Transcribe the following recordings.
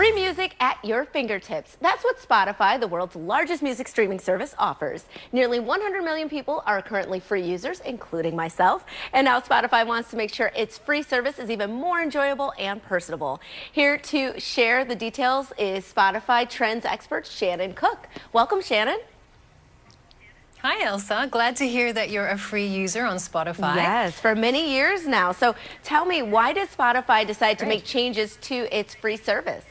Free music at your fingertips. That's what Spotify, the world's largest music streaming service, offers. Nearly 100 million people are currently free users, including myself. And now Spotify wants to make sure its free service is even more enjoyable and personable. Here to share the details is Spotify Trends expert Shannon Cook. Welcome, Shannon. Hi, Elsa. Glad to hear that you're a free user on Spotify. Yes, for many years now. So tell me, why did Spotify decide to make changes to its free service?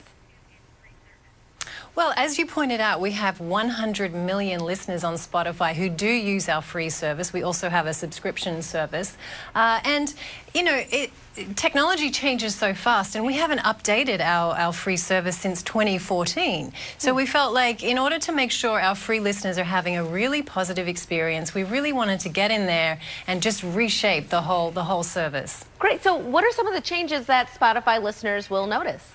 Well, as you pointed out, we have 100 million listeners on Spotify who do use our free service. We also have a subscription service. Technology changes so fast, and we haven't updated our free service since 2014. So we felt like in order to make sure our free listeners are having a really positive experience, we really wanted to get in there and just reshape the whole service. Great. So what are some of the changes that Spotify listeners will notice?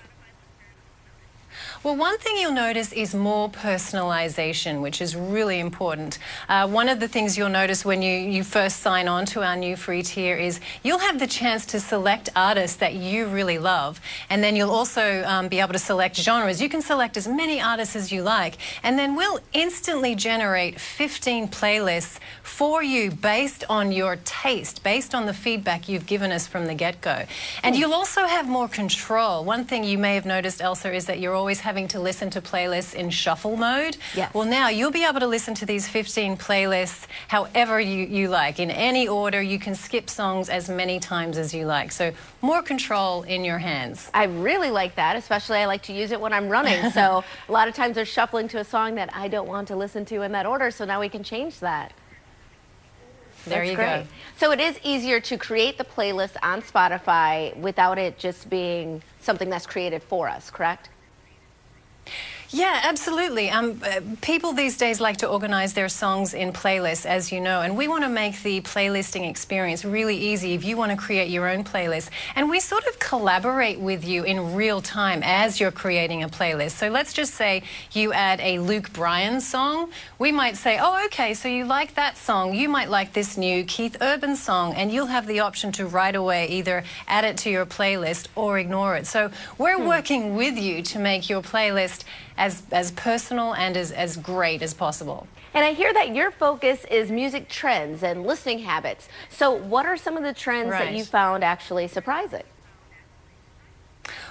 Well, one thing you'll notice is more personalization, which is really important. One of the things you'll notice when you first sign on to our new free tier is you'll have the chance to select artists that you really love, and then you'll also be able to select genres. You can select as many artists as you like, and then we'll instantly generate 15 playlists for you based on your taste, based on the feedback you've given us from the get-go. And you'll also have more control. One thing you may have noticed, Elsa, is that you're always having to listen to playlists in shuffle mode. Yes. Well, now you'll be able to listen to these 15 playlists however you like. In any order, you can skip songs as many times as you like. So more control in your hands. I really like that, especially I like to use it when I'm running. So a lot of times they're shuffling to a song that I don't want to listen to in that order, so now we can change that. There you go. So it is easier to create the playlist on Spotify without it just being something that's created for us, correct? Yeah, absolutely. People these days like to organize their songs in playlists, as you know, and we want to make the playlisting experience really easy if you want to create your own playlist. And we sort of collaborate with you in real time as you're creating a playlist. So let's just say you add a Luke Bryan song. We might say, oh, okay, so you like that song. You might like this new Keith Urban song, and you'll have the option to right away either add it to your playlist or ignore it. So we're working with you to make your playlist as personal and as great as possible. And I hear that your focus is music trends and listening habits. So what are some of the trends that you found actually surprising?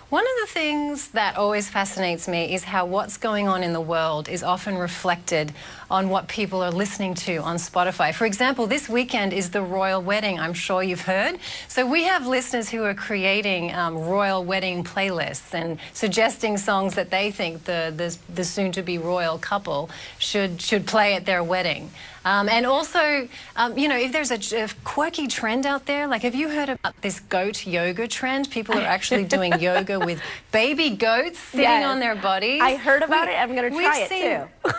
One of the things that always fascinates me is how what's going on in the world is often reflected on what people are listening to on Spotify. For example, this weekend is the royal wedding, I'm sure you've heard. So we have listeners who are creating royal wedding playlists and suggesting songs that they think the soon-to-be royal couple should play at their wedding. And also, if there's a quirky trend out there, like have you heard about this goat yoga trend? People are actually doing yoga with baby goats sitting on their bodies. I heard about it. I'm going to try it too.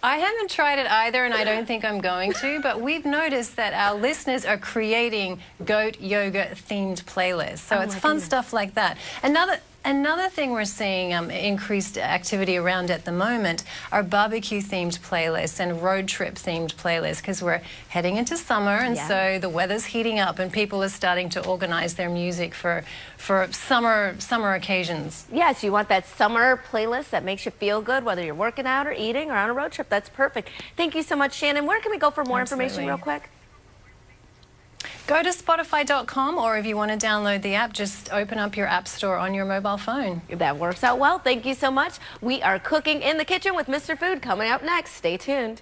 I haven't tried it either, and I don't think I'm going to, but we've noticed that our listeners are creating goat yoga themed playlists. So it's fun stuff like that. Another thing we're seeing increased activity around at the moment are barbecue-themed playlists and road trip-themed playlists, because we're heading into summer, and so the weather's heating up and people are starting to organize their music for summer occasions. Yes, you want that summer playlist that makes you feel good, whether you're working out or eating or on a road trip. That's perfect. Thank you so much, Shannon. Where can we go for more information real quick? Go to Spotify.com, or if you want to download the app, just open up your app store on your mobile phone. That works out well. Thank you so much. We are cooking in the kitchen with Mr. Food coming up next. Stay tuned.